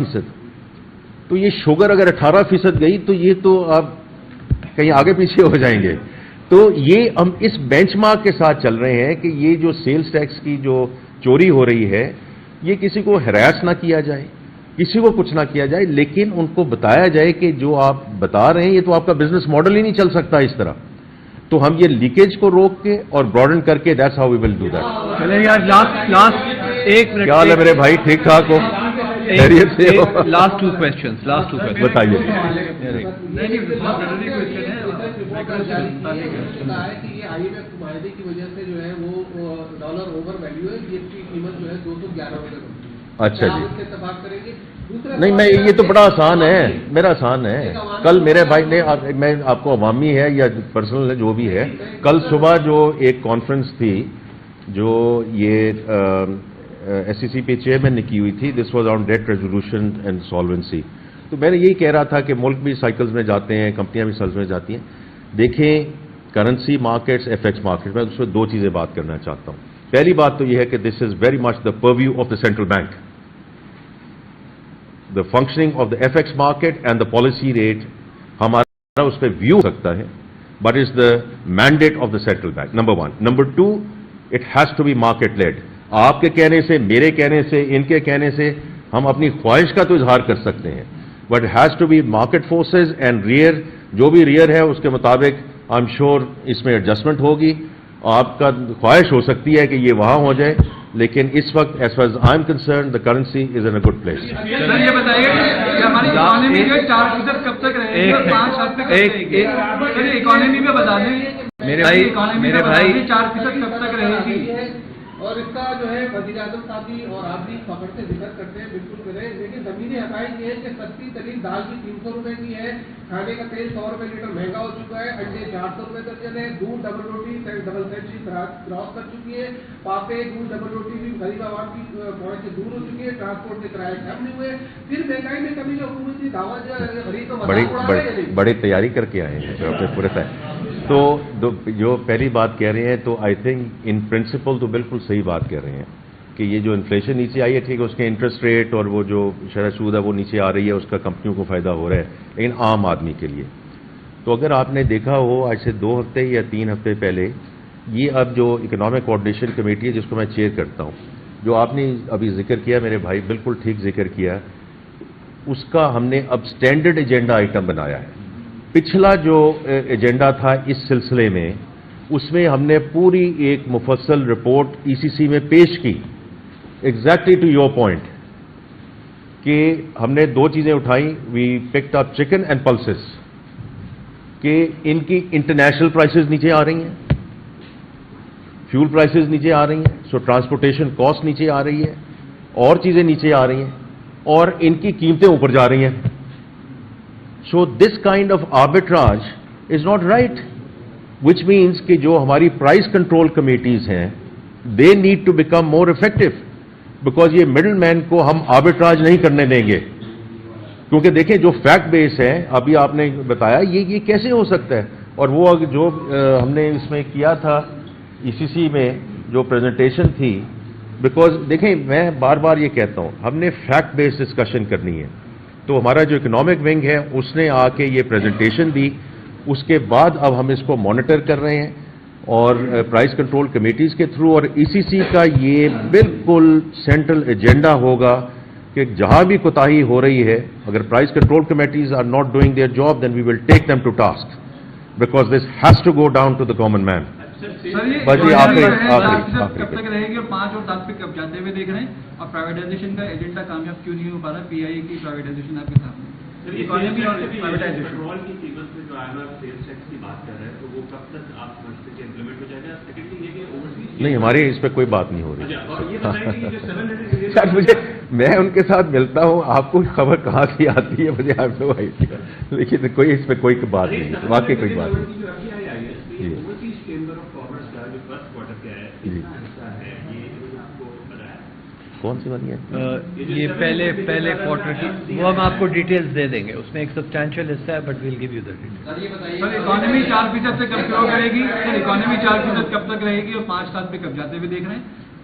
فیصد. تو یہ شوگر اگر 18% گئی تو یہ تو آپ کہیں آگے پیچھے ہو جائیں گے. تو یہ ہم اس بینچ مارک کے ساتھ چل رہے ہیں کہ یہ جو سیلز ٹیکس کی جو چوری ہو رہی ہے یہ کسی کو ہراس نہ کیا جائے, کسی کو کچھ نہ کیا جائے, لیکن ان کو بتایا جائے کہ جو آپ بتا رہے ہیں یہ تو آپ کا بزنس ماڈل ہی نہیں چل سکتا اس طرح. تو ہم یہ لیکیج کو روک کے اور براڈن کر کے that's how we will do that. چلیں یار لاسٹ ایک منٹ. کیا حال ہے میرے بھائی, ٹھیک ٹھاک ہو, خیریت سے ہو؟ لاسٹ ٹو کوسچنز بتائیے. اچھا جی, نہیں میں یہ تو بڑا آسان ہے, میرا آسان ہے. کل میرے بھائی نے, میں آپ کو عوامی ہے یا پرسنل ہے جو بھی ہے, کل صبح جو ایک کانفرنس تھی جو یہ ایس سی سی پی چیئرمین نے کی ہوئی تھی, this was on date resolution and solvency. تو میں نے یہی کہہ رہا تھا کہ ملک بھی سائیکلز میں جاتے ہیں, کمپنیاں بھی سائیکلز میں جاتی ہیں. دیکھیں currency markets, F X market, میں اس میں دو چیزیں بات کرنا چاہتا ہوں. پہلی بات تو یہ ہے کہ this is very much the purview of the central bank. The functioning of the F X market and the policy rate ہمارا اس پہ ویو ہو سکتا ہے, but is the mandate of the central bank, number one. Number two, it has to be market led. آپ کے کہنے سے, میرے کہنے سے, ان کے کہنے سے ہم اپنی خواہش کا تو اظہار کر سکتے ہیں, but has to be market forces and rear, جو بھی ریئر ہے اس کے مطابق آئی ایم شیور اس میں ایڈجسٹمنٹ ہوگی. آپ کا خواہش ہو سکتی ہے کہ یہ وہاں ہو جائے, لیکن اس وقت as far as I am concern the currency is in a good place. Sir یہ بتائیے کہ ہماری اکانومی جو ہے 4% کب تک رہے گی اور 5 سال تک سر اکانومی میں بتا دیں میرے بھائی 4% کب تک رہے گی. اور اس کا جو ہے وزیر اعظم صاحب بھی اور آپ بھی فخر سے ذکر کرتے ہیں, بالکل کریں, لیکن زمینی حقائق یہ ہے کہ سستی ترین دال بھی 300 روپے کی ہے, کھانے کا تیل 100 روپے لیٹر مہنگا ہو چکا ہے, انڈے 400 روپے درجن ہے, دودھ ڈبل روٹی ڈبل سینچری کراس کر چکی ہے, پاپے دودھ ڈبل روٹی بھی غریب عوام کی پہنچ سے دور ہو چکی ہے, ٹرانسپورٹ کے کرایے کم نہیں ہوئے. پھر مہنگائی میں کمی جو حکومت کی دعوت جو ہے غریب تو بڑی تیاری کر کے آئے ہیں پورے طرح. تو جو پہلی بات کہہ رہے ہیں تو آئی تھنک ان پرنسپل تو بالکل صحیح بات کہہ رہے ہیں کہ یہ جو انفلیشن نیچے آئی ہے, ٹھیک ہے, اس کے انٹرسٹ ریٹ اور وہ جو شرح سود ہے وہ نیچے آ رہی ہے, اس کا کمپنیوں کو فائدہ ہو رہا ہے, لیکن عام آدمی کے لیے. تو اگر آپ نے دیکھا ہو آج سے 2 ہفتے یا 3 ہفتے پہلے, یہ اب جو اکنامک کوآرڈینیشن کمیٹی ہے جس کو میں چیئر کرتا ہوں, جو آپ نے ابھی ذکر کیا میرے بھائی, بالکل ٹھیک ذکر کیا, اس کا ہم نے اب سٹینڈرڈ ایجنڈا آئٹم بنایا ہے. پچھلا جو ایجنڈا تھا اس سلسلے میں, اس میں ہم نے پوری ایک مفصل رپورٹ ای سی سی میں پیش کی, ایگزیکٹلی ٹو یور پوائنٹ, کہ ہم نے 2 چیزیں اٹھائیں. We picked up chicken and pulses, کہ ان کی انٹرنیشنل پرائسز نیچے آ رہی ہیں, فیول پرائسز نیچے آ رہی ہیں, سو ٹرانسپورٹیشن کاسٹ نیچے آ رہی ہے, اور چیزیں نیچے آ رہی ہیں, اور ان کی قیمتیں اوپر جا رہی ہیں. So this kind of arbitrage is not right, which means کہ جو ہماری price control committees ہیں, they need to become more effective, because یہ middle man کو ہم arbitrage نہیں کرنے دیں گے. کیونکہ دیکھیں جو fact base ہے, ابھی آپ نے بتایا, یہ کیسے ہو سکتا ہے. اور وہ جو ہم نے اس میں کیا تھا ای سی سی میں جو پریزنٹیشن تھی, بیکاز دیکھیں میں بار بار یہ کہتا ہوں, ہم نے فیکٹ بیس ڈسکشن کرنی ہے. تو ہمارا جو اکنامک ونگ ہے اس نے آ کے یہ پریزنٹیشن دی, اس کے بعد اب ہم اس کو مانیٹر کر رہے ہیں اور پرائس کنٹرول کمیٹیز کے تھرو, اور ای سی سی کا یہ بالکل سینٹرل ایجنڈا ہوگا کہ جہاں بھی کوتاہی ہو رہی ہے, اگر price control committees are not doing their job, then we will take them to task, because this has to go down to the common man. بس یہ آخری کب تک رہے گی اور 5 اور 10 پہ کب جاتے ہوئے دیکھ رہے ہیں, اور پرائیویٹائزیشن کا ایجنڈا کامیاب کیوں نہیں ہو پا رہا. پی آئی اے کی پرائیویٹائزیشن آپ کے سامنے, اکانومی اور پرائیویٹائزیشن. پیٹرول کی قیمت میں جو IMF سیلز ٹیکس کی بات کر رہے ہیں, تو وہ کب تک آپ سمجھتے کہ امپلیمنٹ ہو جائے گا. سیکنڈلی یہ کہ اوورسیز نہیں, ہماری اس پہ کوئی بات نہیں ہو رہی. اور یہ بتائیں کہ جو 700 سر مجھے, میں ان کے ساتھ ملتا ہوں, آپ کو خبر کہاں سے آتی ہے مجھے آپ کو, لیکن کوئی اس پہ کوئی بات نہیں, واقعی کوئی بات نہیں. کون سی بنی ہے یہ پہلے کوارٹر کی, وہ ہم آپ کو ڈیٹیلز دے دیں گے, اس میں ایک سبسٹینشیل حصہ ہے, but we'll give you the details. Sir economy 4% سے کب شروع کرے گی, سر اکانومی 4% کب تک رہے گی اور 5 سال پہ کب جاتے ہوئے دیکھ رہے ہیں.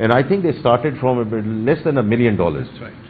And I think they started from less than $1 million.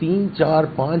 3, 4, 5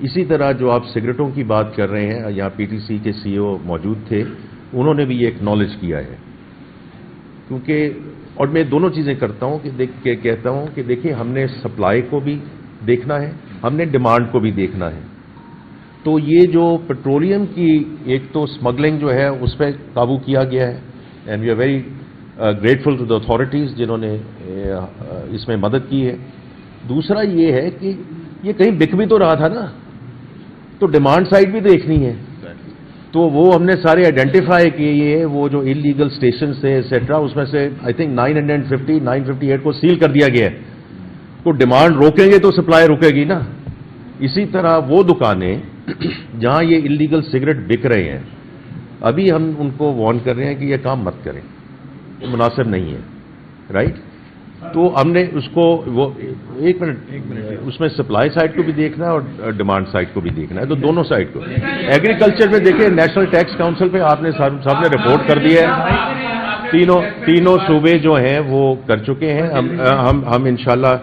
اسی طرح جو آپ سگریٹوں کی بات کر رہے ہیں، یہاں پی ٹی سی کے سی او موجود تھے، انہوں نے بھی یہ ایکنالج کیا ہے، کیونکہ اور میں دونوں چیزیں کرتا ہوں کہ کہتا ہوں کہ دیکھیں ہم نے سپلائی کو بھی دیکھنا ہے، ہم نے ڈیمانڈ کو بھی دیکھنا ہے. تو یہ جو پیٹرولیم کی ایک تو اسمگلنگ جو ہے اس پہ قابو کیا گیا ہے، and we are very grateful to the authorities جنہوں نے اس میں مدد کی ہے. دوسرا یہ ہے کہ یہ کہیں بک بھی تو رہا تھا نا، تو ڈیمانڈ سائڈ بھی دیکھنی ہے. تو وہ ہم نے سارے آئیڈینٹیفائی کیے، وہ جو انلیگل اسٹیشنز تھے ایٹسٹرا، اس میں سے آئی تھنک 958 کو سیل کر دیا گیا ہے. تو ڈیمانڈ روکیں گے تو سپلائی رکے گی نا. اسی طرح وہ دکانیں جہاں یہ انلیگل سگریٹ بک رہے ہیں، ابھی ہم ان کو وارن کر رہے ہیں کہ یہ کام مت کریں، یہ مناسب نہیں ہے، رائٹ. تو ہم نے اس کو وہ ایک منٹ اس میں سپلائی سائڈ کو بھی دیکھنا ہے اور ڈیمانڈ سائڈ کو بھی دیکھنا ہے، تو دونوں سائڈ کو. ایگریکلچر میں دیکھیں نیشنل ٹیکس کاؤنسل پہ آپ نے سب نے رپورٹ کر دی ہے، تینوں صوبے جو ہیں وہ کر چکے ہیں. ہم انشاءاللہ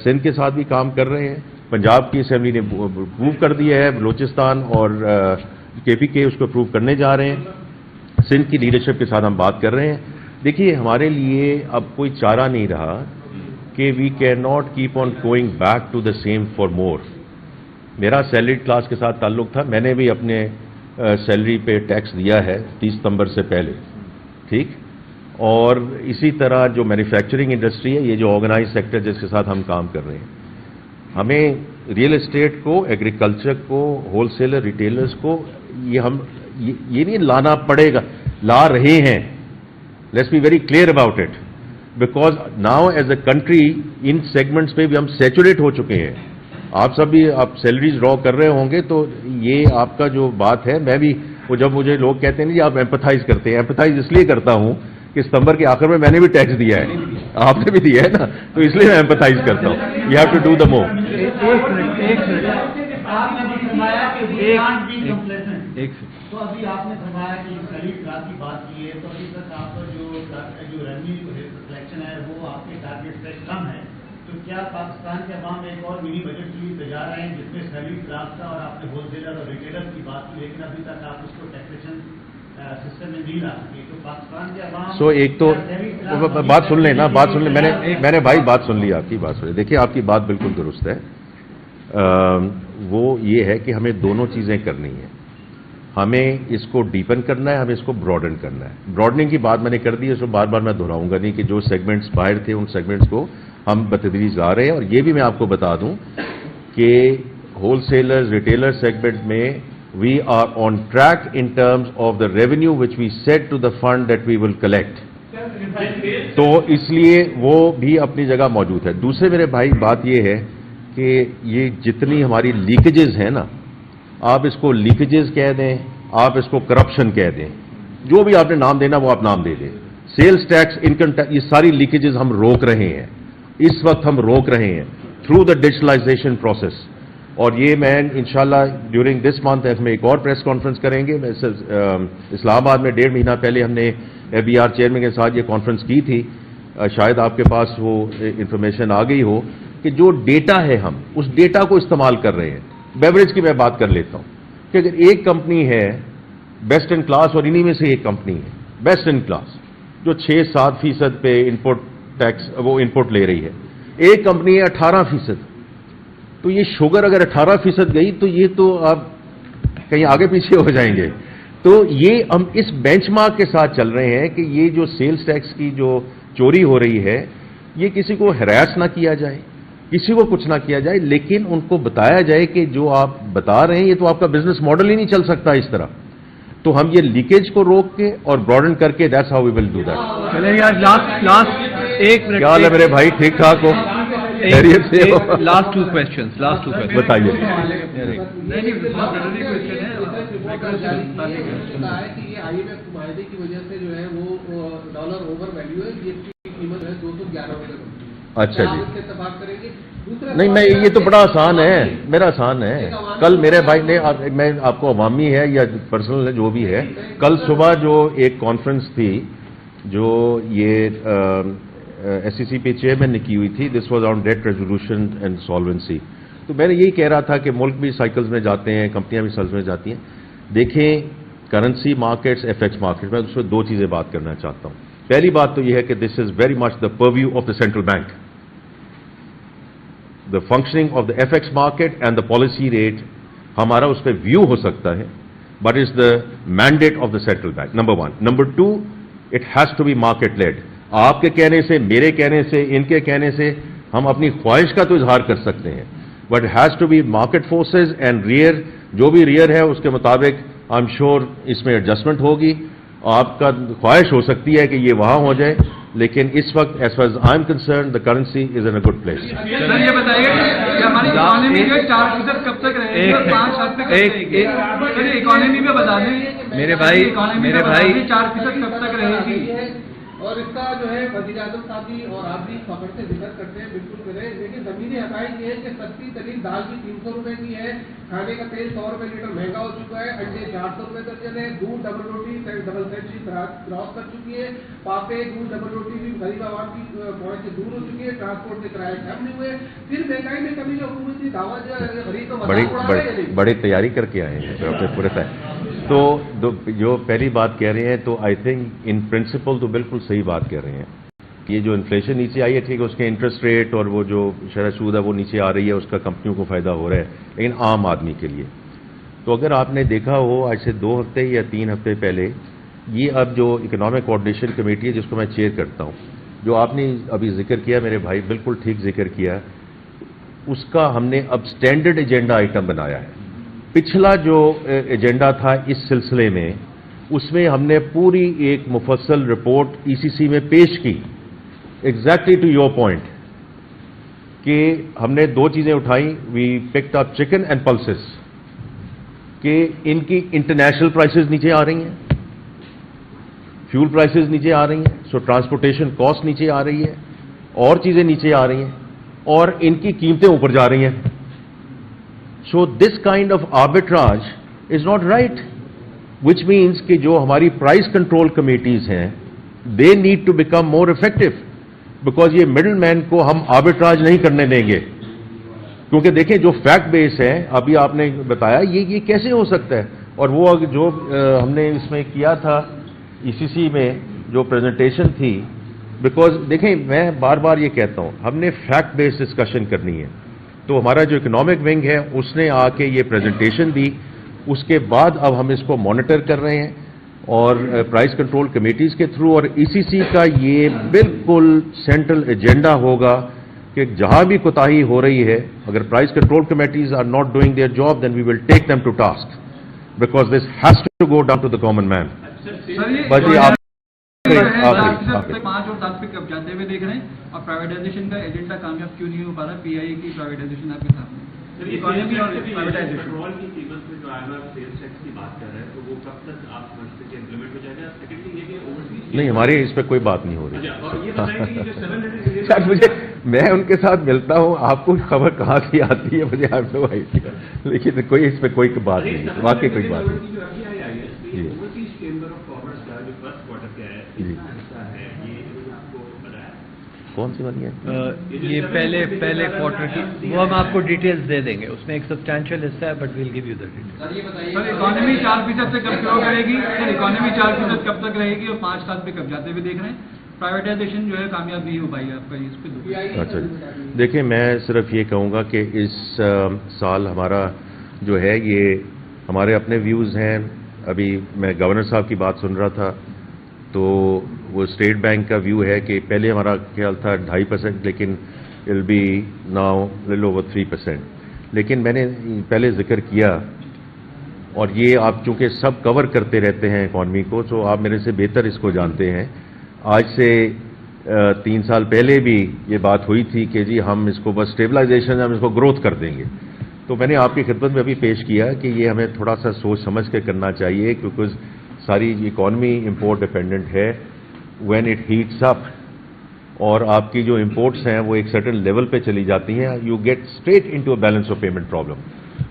سندھ کے ساتھ بھی کام کر رہے ہیں، پنجاب کی اسمبلی نے اپروو کر دیا ہے، بلوچستان اور کے پی کے اس کو اپروو کرنے جا رہے ہیں. سندھ کی لیڈرشپ کے ساتھ ہم بات کر رہے ہیں. دیکھیے ہمارے لیے اب کوئی چارہ نہیں رہا کہ we can not keep on going back to the same for more. میرا سیلریڈ کلاس کے ساتھ تعلق تھا، میں نے بھی اپنے سیلری پہ ٹیکس دیا ہے 30 ستمبر سے پہلے، ٹھیک. اور اسی طرح جو مینوفیکچرنگ انڈسٹری ہے، یہ جو آرگنائز سیکٹر جس کے ساتھ ہم کام کر رہے ہیں، ہمیں ریئل اسٹیٹ کو، ایگریکلچر کو، ہول سیلر ریٹیلرز کو یہ نہیں لانا پڑے گا، لا رہے ہیں. Let's be very clear about it, because now as a country in segments پہ بھی ہم سیچوریٹ ہو چکے ہیں. آپ سب بھی آپ سیلریز ڈرا کر رہے ہوں گے، تو یہ آپ کا جو بات ہے، میں بھی وہ جب مجھے لوگ کہتے ہیں جی آپ ایمپتھائز کرتے ہیں، ایمپتھائز اس لیے کرتا ہوں کہ ستمبر کے آخر میں نے بھی ٹیکس دیا ہے، آپ نے بھی دیا ہے نا، تو اس لیے میں ایمپتھائز کرتا ہوں. You have to do the more. تو ابھی آپ نے فرمایا کہ سیلریڈ کلاس کی بات کی ہے، تو ابھی تک آپ کا جو ریونیو کلیکشن ہے وہ آپ کے ٹارگیٹ سے کم ہے. تو کیا پاکستان کے عوام ایک اور منی بجٹ کے لیے تیار ہیں جس میں سیلریڈ کلاس کا، اور آپ نے ہول سیلر اور ریٹیلر کی بات کی، لیکن ابھی تک آپ اس کو ٹیکسیشن سسٹم میں نہیں لا سکے. تو پاکستان کے عوام ایک تو بات سن لیں نا، بات سن لیں. میں نے بھائی بات سن لی، آپ کی بات سن لی. دیکھیے آپ کی بات بالکل درست ہے. وہ یہ ہے کہ ہمیں دونوں چیزیں کرنی ہیں. ہمیں اس کو ڈیپن کرنا ہے، ہمیں اس کو براڈن کرنا ہے. براڈننگ کی بات میں نے کر دی ہے، اس کو بار بار میں دہراؤں گا نہیں کہ جو سیگمنٹس باہر تھے ان سیگمنٹس کو ہم بتدریج لا رہے ہیں. اور یہ بھی میں آپ کو بتا دوں کہ ہول سیلر ریٹیلر سیگمنٹ میں we are on track in terms of the revenue which we set to the fund that we will collect. تو اس لیے وہ بھی اپنی جگہ موجود ہے. دوسرے میرے بھائی بات یہ ہے کہ یہ جتنی ہماری لیکیجز ہیں نا، آپ اس کو لیکیجز کہہ دیں، آپ اس کو کرپشن کہہ دیں، جو بھی آپ نے نام دینا وہ آپ نام دے دیں. سیلز ٹیکس، انکم ٹیکس، یہ ساری لیکیجز ہم روک رہے ہیں. اس وقت ہم روک رہے ہیں تھرو دا ڈیجیٹلائزیشن پروسیس. اور یہ میں انشاءاللہ ڈیورنگ دس منتھ میں ایک اور پریس کانفرنس کریں گے. اسلام آباد میں 1.5 مہینہ پہلے ہم نے ایف بی آر چیئرمین کے ساتھ یہ کانفرنس کی تھی. شاید آپ کے پاس وہ انفارمیشن آ گئی ہو کہ جو ڈیٹا ہے ہم اس ڈیٹا کو استعمال کر رہے ہیں. بیوریج کی میں بات کر لیتا ہوں کہ اگر ایک کمپنی ہے بیسٹ ان کلاس، اور انہی میں سے ایک کمپنی ہے بیسٹ ان کلاس جو 6-7% پہ انپوٹ ٹیکس وہ انپوٹ لے رہی ہے، ایک کمپنی ہے 18%. تو یہ شوگر اگر 18% گئی تو یہ تو آپ کہیں آگے پیچھے ہو جائیں گے. تو یہ ہم اس بینچ مارک کے ساتھ چل رہے ہیں کہ یہ جو سیلز ٹیکس کی جو چوری ہو رہی ہے، یہ کسی کو ہراس نہ کیا جائے، کسی کو کچھ نہ کیا جائے، لیکن ان کو بتایا جائے کہ جو آپ بتا رہے ہیں یہ تو آپ کا بزنس ماڈل ہی نہیں چل سکتا اس طرح. تو ہم یہ لیکیج کو روک کے اور براڈن کر کے that's how we will do that. چلیں یار لاسٹ ایک منٹ. کیا حال ہے میرے بھائی؟ ٹھیک ٹھاک ہو؟ لاسٹ ٹو کوسچنز بتائیے. معاہدے کی وجہ سے جو ہے وہ ڈالر اوور ویلیو ہے، جس کی قیمت ہے 211 روپے. اچھا جی. اتفاق کریں گے. نہیں میں یہ تو بڑا آسان ہے، میرا آسان ہے. کل میرے بھائی نے، میں آپ کو عوامی ہے یا پرسنل ہے جو بھی ہے، کل صبح جو ایک کانفرنس تھی جو یہ ایس سی سی پی چیئرمین نے کی ہوئی تھی، this was on date resolution and solvency. تو میں نے یہی کہہ رہا تھا کہ ملک بھی سائیکلز میں جاتے ہیں, کمپنیاں بھی سائیکلز میں جاتی ہیں. دیکھیں currency markets, F X market, میں اس میں دو چیزیں بات کرنا چاہتا ہوں. پہلی بات تو یہ ہے کہ this is very much the purview of the central bank. The functioning of the F X market and the policy rate ہمارا اس پہ ویو ہو سکتا ہے, but is the mandate of the central bank, number 1. Number 2, it has to be market led. آپ کے کہنے سے, میرے کہنے سے, ان کے کہنے سے ہم اپنی خواہش کا تو اظہار کر سکتے ہیں, but has to be market forces and rear, جو بھی ریئر ہے اس کے مطابق آئی ایم شیور اس میں ایڈجسٹمنٹ ہوگی. آپ کا خواہش ہو سکتی ہے کہ یہ وہاں ہو جائے, لیکن اس وقت as far as I am concern the currency is in a good place. Sir یہ بتائیے کہ ہماری اکانومی جو 4% کب تک رہے گی اور 5 تک رہے گی؟ سر اکانومی میں بتا دیں میرے بھائی 4% کب تک رہے گی؟ اور اس کا جو ہے وزیر اعظم صاحب بھی اور آپ بھی فخر سے ذکر کرتے ہیں, بالکل کریں, لیکن زمینی حقائق یہ ہے کہ سستی ترین دال بھی 300 روپے کی ہے, کھانے کا تیل 100 روپے لیٹر مہنگا ہو چکا ہے, انڈے 400 روپے درجن ہے, دودھ ڈبل روٹی ڈبل سینچری کراس کر چکی ہے, پاپے دودھ ڈبل روٹی بھی غریب عوام کی پہنچ سے دور ہو چکی ہے, ٹرانسپورٹ کے کرایے کم نہیں ہوئے, پھر مہنگائی میں کمی جو حکومتی دعویٰ جو ہے غریب کو بڑی تیاری کر کے آئے ہیں اپنے پورے طرح. تو جو پہلی بات کہہ رہے ہیں تو آئی تھنک ان پرنسپل تو بالکل صحیح بات کہہ رہے ہیں. یہ جو انفلیشن نیچے آئی ہے, ٹھیک ہے, اس کے انٹرسٹ ریٹ اور وہ جو شرح سود ہے وہ نیچے آ رہی ہے, اس کا کمپنیوں کو فائدہ ہو رہا ہے, لیکن عام آدمی کے لیے. تو اگر آپ نے دیکھا ہو آج سے 2 ہفتے یا 3 ہفتے پہلے, یہ اب جو اکنامک کوآرڈینیشن کمیٹی ہے جس کو میں چیئر کرتا ہوں, جو آپ نے ابھی ذکر کیا میرے بھائی, بالکل ٹھیک ذکر کیا, اس کا ہم نے اب سٹینڈرڈ ایجنڈا آئٹم بنایا ہے. پچھلا جو ایجنڈا تھا اس سلسلے میں, اس میں ہم نے پوری ایک مفصل رپورٹ ای سی سی میں پیش کی, ایگزیکٹلی ٹو یور پوائنٹ, کہ ہم نے 2 چیزیں اٹھائیں. We picked up chicken and pulses, کہ ان کی انٹرنیشنل پرائسز نیچے آ رہی ہیں, فیول پرائسز نیچے آ رہی ہیں, سو ٹرانسپورٹیشن کاسٹ نیچے آ رہی ہے, اور چیزیں نیچے آ رہی ہیں, اور ان کی قیمتیں اوپر جا رہی ہیں. So this kind of arbitrage is not right, which means کہ جو ہماری price control committees ہیں, they need to become more effective, because یہ middle man کو ہم arbitrage نہیں کرنے دیں گے. کیونکہ دیکھیں جو fact base ہے, ابھی آپ نے بتایا, یہ کیسے ہو سکتا ہے. اور وہ جو ہم نے اس میں کیا تھا ای سی سی میں جو پریزنٹیشن تھی, بیکاز دیکھیں میں بار بار یہ کہتا ہوں, ہم نے فیکٹ بیس ڈسکشن کرنی ہے. تو ہمارا جو اکنامک ونگ ہے اس نے آ کے یہ پریزنٹیشن دی, اس کے بعد اب ہم اس کو مانیٹر کر رہے ہیں, اور پرائز کنٹرول کمیٹیز کے تھرو, اور ای سی سی کا یہ بالکل سینٹرل ایجنڈا ہوگا کہ جہاں بھی کوتاہی ہو رہی ہے, اگر price control committees are not doing their job, then we will take them to task, because this has to go down to the common man. بس جی آپ 5 اور 10 پہ کب جاتے ہوئے دیکھ رہے ہیں, اور پرائیویٹائزیشن کا ایجنڈا کامیاب کیوں نہیں ہو پا رہا؟ پی آئی کی پرائیویٹائزیشن آپ کے سامنے. پیٹرول کی قیمت میں جو I M F sales tax کی بات کر رہے ہیں, تو وہ کب تک آپ سمجھتے ہیں کہ امپلیمنٹ ہو جائے گا؟ سیکنڈلی یہ کہ اوورسیز نہیں, ہماری اس پہ کوئی بات نہیں ہو رہی. اور یہ بتائیں کہ جو 700 سر مجھے, میں ان کے ساتھ ملتا ہوں, آپ کو خبر کہاں سے آتی ہے مجھے آپ کو آئیڈیا, لیکن کوئی اس پہ کوئی بات نہیں, واقعی کوئی بات نہیں. جو ابھی آئی ہے اوورسیز چیمبر آف کامرس کا جو فرسٹ کوارٹر کا ہے, اس کا حصہ ہے, یہ آپ کو پتا ہے کون سی والی ہے؟ یہ پہلے کوارٹر کی, وہ ہم آپ کو ڈیٹیلز دے دیں گے, اس میں ایک سبسٹینشیل حصہ ہے, but we'll give you the detail. Sir economy 4% سے کب شروع کرے گی؟ سر اکانومی 4% کب تک رہے گی اور 5 سال پہ کب جاتے ہوئے دیکھ رہے ہیں؟ پرائیویٹائزیشن جو ہے کامیاب نہیں ہو پائی آپ کا, اس پہ اچھا دیکھیں, میں صرف یہ کہوں گا کہ اس سال ہمارا جو ہے یہ ہمارے اپنے ویوز ہیں. ابھی میں گورنر صاحب کی بات سن رہا تھا, تو وہ اسٹیٹ بینک کا ویو ہے کہ پہلے ہمارا خیال تھا 2.5%, لیکن will be now little over 3%. لیکن میں نے پہلے ذکر کیا, اور یہ آپ چونکہ سب کور کرتے رہتے ہیں اکانومی کو, تو آپ میرے سے بہتر اس کو جانتے ہیں. آج سے 3 سال پہلے بھی یہ بات ہوئی تھی کہ جی ہم اس کو بس اسٹیبلائزیشن, ہم اس کو گروتھ کر دیں گے. تو میں نے آپ کی خدمت میں ابھی پیش کیا کہ یہ ہمیں تھوڑا سا سوچ سمجھ کے کرنا چاہیے, کیونکہ ساری اکانومی امپورٹ ڈپینڈنٹ ہے. وین اٹ ہیٹس اپ اور آپ کی جو امپورٹس ہیں وہ ایک سرٹن لیول پہ چلی جاتی ہیں, you get straight into a balance of payment problem.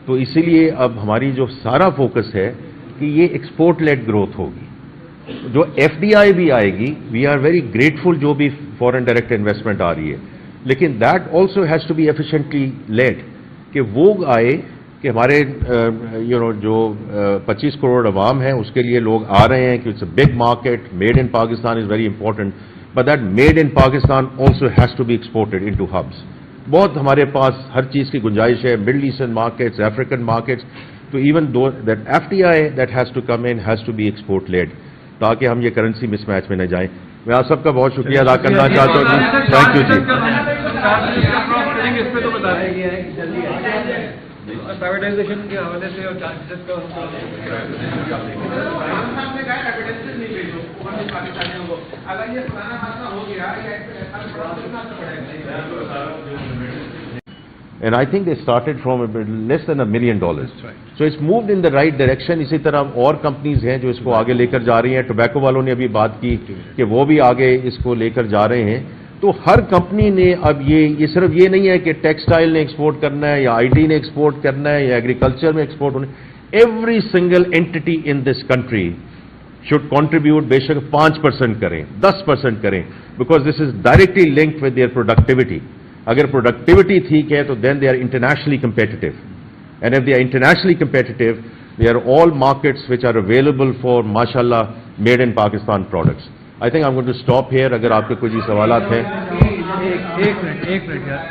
تو اسی لیے اب ہماری جو سارا فوکس ہے کہ یہ ایکسپورٹ لیڈ گروتھ ہوگی. جو ایف ڈی آئی بھی آئے گی, وی آر ویری گریٹفل جو بھی فورن ڈائریکٹ انویسٹمنٹ آ رہی ہے, لیکن that also has to be efficiently led, کہ وہ آئے کہ ہمارے جو 25 کروڑ عوام ہیں اس کے لیے لوگ آ رہے ہیں کہ it's a big market, made in Pakistan is very important, but that made in Pakistan also has to be exported into hubs. بہت ہمارے پاس ہر چیز کی گنجائش ہے, middle eastern markets, African markets, تو even though that FDI that has to come in has to be export led, تاکہ ہم یہ کرنسی مس میچ میں نہ جائیں. میں آپ سب کا بہت شکریہ ادا کرنا چاہتا ہوں جی. تھینک یو جی. اس پہ تو بتا دیں گے پرائیویٹائزیشن کے حوالے سے اور چارجز کا اگر یہ پرانا مسئلہ ہو گیا And I think they started from less than $1 million. So it's moved in the right direction. اسی طرح اور کمپنیز ہیں جو اس کو آگے لے کر جا رہی ہیں. ٹوبیکو والوں نے ابھی بات کی کہ وہ بھی آگے اس کو لے کر جا رہے ہیں. تو ہر کمپنی نے اب یہ صرف یہ نہیں ہے کہ ٹیکسٹائل نے ایکسپورٹ کرنا ہے یا IT نے ایکسپورٹ کرنا ہے یا ایگریکلچر میں ایکسپورٹ ہونا ہے. Every single entity in this country should contribute بے شک 5% کریں, 10% کریں, because this is directly linked with their productivity. اگر productivity ٹھیک ہے تو then they are internationally competitive. And if they are internationally competitive, they are all markets which are available for, mashallah, made in Pakistan products. I think I'm going to stop here. اگر آپ کے کوئی سوالات ہیں. ایک minute یار,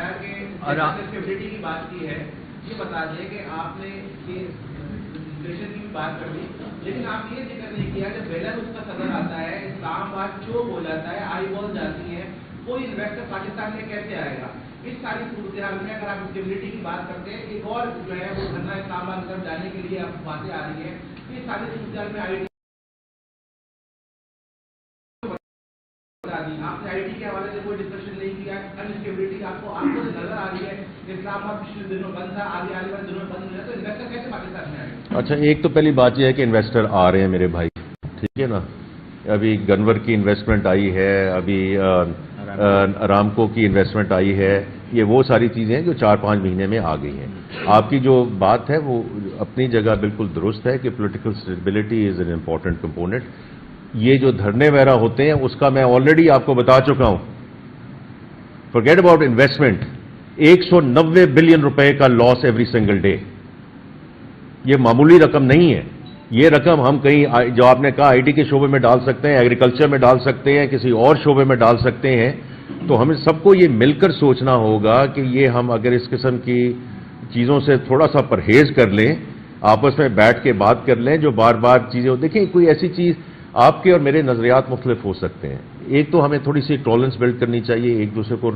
اور security کی بات کی ہے, یہ بتا دیں کہ آپ نے انفلیشن کی بات کر لی, لیکن آپ یہ ذکر نہیں کیا کہ بیلاروس کا صدر آتا ہے, اسلام آباد چوک ہو جاتا ہے, آئی بال جاتی ہے, کوئی انویسٹر پاکستان میں کیسے آئے گا؟ اس ساری صورتحال میں اگر آپ اسٹیبلٹی کی بات کرتے ہیں, ایک اور جو ہے وہ دھرنا اسلام آباد کی طرف جانے کے لیے آپ باتیں آ رہی ہیں, اس ساری صورتحال میں آپ نے IT کے حوالے سے کوئی ڈسکشن نہیں کیا. انسٹیبلٹی آپ کو نظر آ رہی ہے, اسلام آباد پچھلے دنوں بند تھا, آگے آنے والے دنوں بند ہو جائے, تو انویسٹر کیسے پاکستان میں آئے؟ اچھا, ایک تو پہلی بات یہ ہے کہ انویسٹر آ رہے ہیں میرے بھائی, ٹھیک ہے نا. ابھی گنور کی انویسٹمنٹ آئی ہے, ابھی ارامکو کی انویسٹمنٹ آئی ہے. یہ وہ ساری چیزیں ہیں جو 4-5 مہینے میں آ گئی ہیں. آپ کی جو بات ہے وہ اپنی جگہ بالکل درست ہے کہ political stability is an important component. یہ جو دھرنے وغیرہ ہوتے ہیں اس کا میں آلریڈی آپ کو بتا چکا ہوں. Forget about investment. 190 بلین روپے کا لاس ایوری سنگل ڈے. یہ معمولی رقم نہیں ہے. یہ رقم ہم کہیں جو آپ نے کہا IT کے شعبے میں ڈال سکتے ہیں, ایگریکلچر میں ڈال سکتے ہیں, کسی اور شعبے میں ڈال سکتے ہیں. تو ہمیں سب کو یہ مل کر سوچنا ہوگا کہ یہ ہم اگر اس قسم کی چیزوں سے تھوڑا سا پرہیز کر لیں, آپس میں بیٹھ کے بات کر لیں, جو بار بار چیزیں دیکھیں, کوئی ایسی چیز آپ کے اور میرے نظریات مختلف ہو سکتے ہیں. ایک تو ہمیں تھوڑی سی ٹالرنس بلڈ کرنی چاہیے, ایک دوسرے کو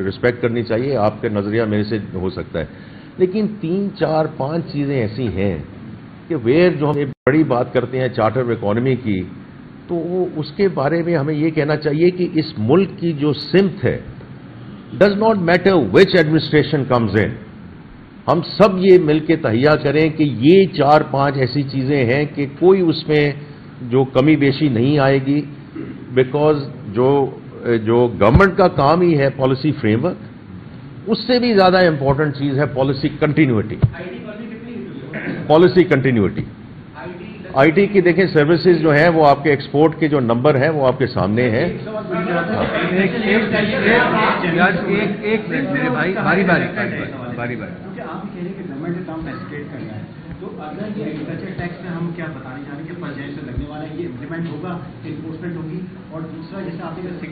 رسپیکٹ کرنی چاہیے. آپ کا نظریہ میرے سے ہو سکتا ہے, لیکن 3-4-5 چیزیں ایسی ہیں کہ جو ہم بڑی بات کرتے ہیں چارٹر آف اکانومی کی, تو وہ اس کے بارے میں ہمیں یہ کہنا چاہیے کہ اس ملک کی جو سمت ہے, does not matter which administration comes in, ہم سب یہ مل کے تہیہ کریں کہ یہ 4-5 ایسی چیزیں ہیں کہ کوئی اس میں جو کمی بیشی نہیں آئے گی. بیکاز جو گورنمنٹ کا کام ہی ہے پالیسی فریم ورک, اس سے بھی زیادہ امپورٹنٹ چیز ہے policy continuity. Policy continuity IT کی دیکھیں سروسز جو ہیں وہ آپ کے ایکسپورٹ کے جو نمبر ہیں وہ آپ کے سامنے ہیں. ایک منٹ میرے بھائی, باری باری. آپ کہہ رہے ہیں کہ گورنمنٹ نے کام ایسکیٹ کرنا ہے, تو اگر یہ ایگریکلچر ٹیکس میں ہم کیا بتانے جا رہے ہیں کہ پرجیش سے لگنے والا ہے, یہ امپلیمنٹ ہوگا, انفورسمنٹ ہوگی, اور دوسرا جیسے آپ نے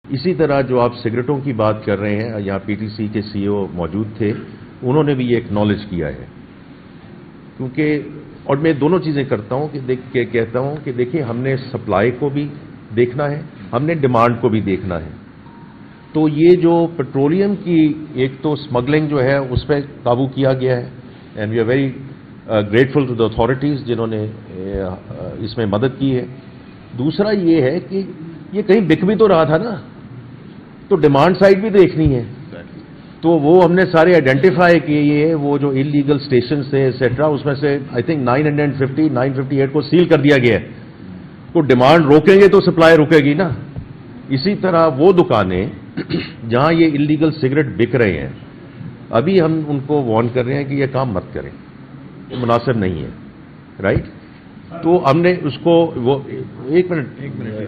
اسی طرح جو آپ سگریٹوں کی بات کر رہے ہیں, یہاں PTC کے CEO موجود تھے, انہوں نے بھی یہ ایکنالج کیا ہے. کیونکہ اور میں دونوں چیزیں کرتا ہوں کہ کہتا ہوں کہ دیکھیں ہم نے سپلائی کو بھی دیکھنا ہے, ہم نے ڈیمانڈ کو بھی دیکھنا ہے. تو یہ جو پیٹرولیم کی ایک تو اسمگلنگ جو ہے اس پہ قابو کیا گیا ہے, and we are very grateful to the authorities جنہوں نے اس میں مدد کی ہے. دوسرا یہ ہے کہ یہ کہیں بک بھی تو رہا تھا نا, تو ڈیمانڈ سائڈ بھی دیکھنی ہے. تو وہ ہم نے سارے آئیڈینٹیفائی کیے, یہ وہ جو انلیگل اسٹیشنز تھے ایٹسٹرا, اس میں سے آئی تھنک 958 کو سیل کر دیا گیا ہے. تو ڈیمانڈ روکیں گے تو سپلائی رکے گی نا. اسی طرح وہ دکانیں جہاں یہ انلیگل سگریٹ بک رہے ہیں, ابھی ہم ان کو وارن کر رہے ہیں کہ یہ کام مت کریں, یہ مناسب نہیں ہے, رائٹ. تو ہم نے اس کو وہ ایک منٹ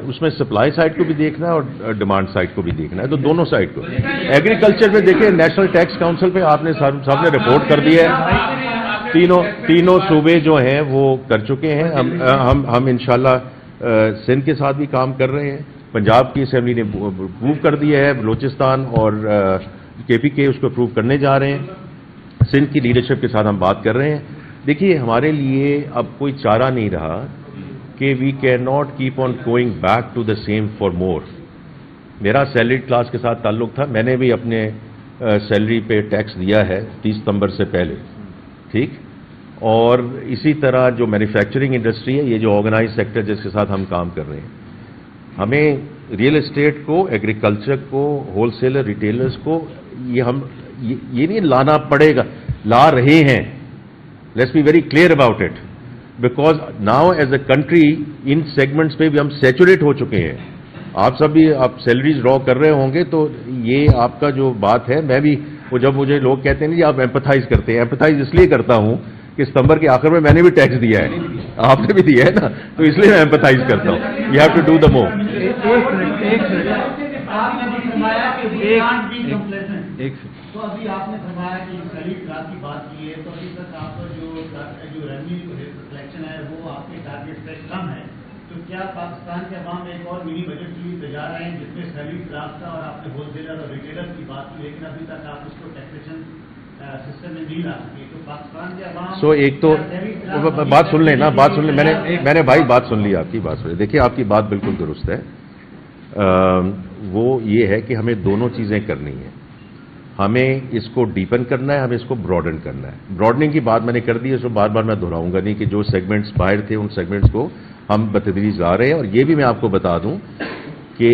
اس میں سپلائی سائڈ کو بھی دیکھنا ہے اور ڈیمانڈ سائڈ کو بھی دیکھنا ہے, تو دونوں سائڈ کو. ایگریکلچر میں دیکھیں, نیشنل ٹیکس کاؤنسل پہ آپ نے صاحب نے رپورٹ کر دی ہے, تینوں صوبے جو ہیں وہ کر چکے ہیں. ہم انشاءاللہ سندھ کے ساتھ بھی کام کر رہے ہیں, پنجاب کی اسمبلی نے اپروو کر دیا ہے, بلوچستان اور KPK اس کو اپروو کرنے جا رہے ہیں. سندھ کی لیڈرشپ کے ساتھ ہم بات کر رہے ہیں. دیکھیے ہمارے لیے اب کوئی چارہ نہیں رہا کہ we can not keep on going back to the same for more. میرا سیلری کلاس کے ساتھ تعلق تھا, میں نے بھی اپنے سیلری پہ ٹیکس دیا ہے 30 ستمبر سے پہلے, ٹھیک. اور اسی طرح جو مینوفیکچرنگ انڈسٹری ہے, یہ جو آرگنائز سیکٹر جس کے ساتھ ہم کام کر رہے ہیں, ہمیں ریئل اسٹیٹ کو, ایگریکلچر کو, ہول سیلر ریٹیلرز کو یہ نہیں لانا پڑے گا, لا رہے ہیں. Let's be very clear about it, because now as a country in segments پہ بھی ہم سیچوریٹ ہو چکے ہیں. آپ سب بھی آپ سیلریز ڈرا کر رہے ہوں گے, تو یہ آپ کا جو بات ہے, میں بھی وہ جب مجھے لوگ کہتے ہیں نا جی آپ ایمپتھائز کرتے ہیں, ایمپتھائز اس لیے کرتا ہوں کہ ستمبر کے آخر میں نے بھی ٹیکس دیا ہے, آپ نے بھی دیا ہے نا, تو اس لیے میں ایمپتھائز کرتا ہوں. You have to do the more. تو ابھی آپ نے فرمایا کہ خرید رات کی بات کی ہے, تو ابھی تک آپ کا جو ریونیو کلیکشن ہے وہ آپ کے ٹارگیٹ سے کم ہے. تو کیا پاکستان کے عوام ایک اور منی بجٹ کے لیے تیار ہیں جس میں خرید رات کا اور آپ نے ہول سیلر اور ریٹیلر کی بات کی, لیکن ابھی تک آپ اس کو ٹیکسیشن سسٹم میں نہیں لا سکے. تو پاکستان کے عوام ایک تو بات سن لیں نا, بات سن لیں. میں نے بھائی بات سن لی, آپ کی بات سن لی. دیکھیے آپ کی بات بالکل درست ہے. وہ یہ ہے کہ ہمیں دونوں چیزیں کرنی ہیں. ہمیں اس کو ڈیپن کرنا ہے, ہمیں اس کو براڈن کرنا ہے. براڈننگ کی بات میں نے کر دی ہے, اس کو بار بار میں دہراؤں گا نہیں, کہ جو سیگمنٹس باہر تھے ان سیگمنٹس کو ہم بتدریج لا رہے ہیں. اور یہ بھی میں آپ کو بتا دوں کہ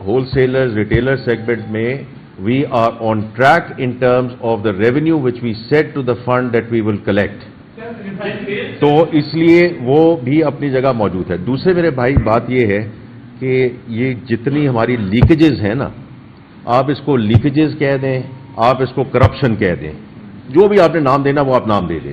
ہول سیلر ریٹیلر سیگمنٹ میں we are on track in terms of the revenue which we set to the fund that we will collect. تو اس لیے وہ بھی اپنی جگہ موجود ہے. دوسرے میرے بھائی بات یہ ہے کہ یہ جتنی ہماری لیکیجز ہیں نا, آپ اس کو لیکیجز کہہ دیں, آپ اس کو کرپشن کہہ دیں, جو بھی آپ نے نام دینا وہ آپ نام دے دیں.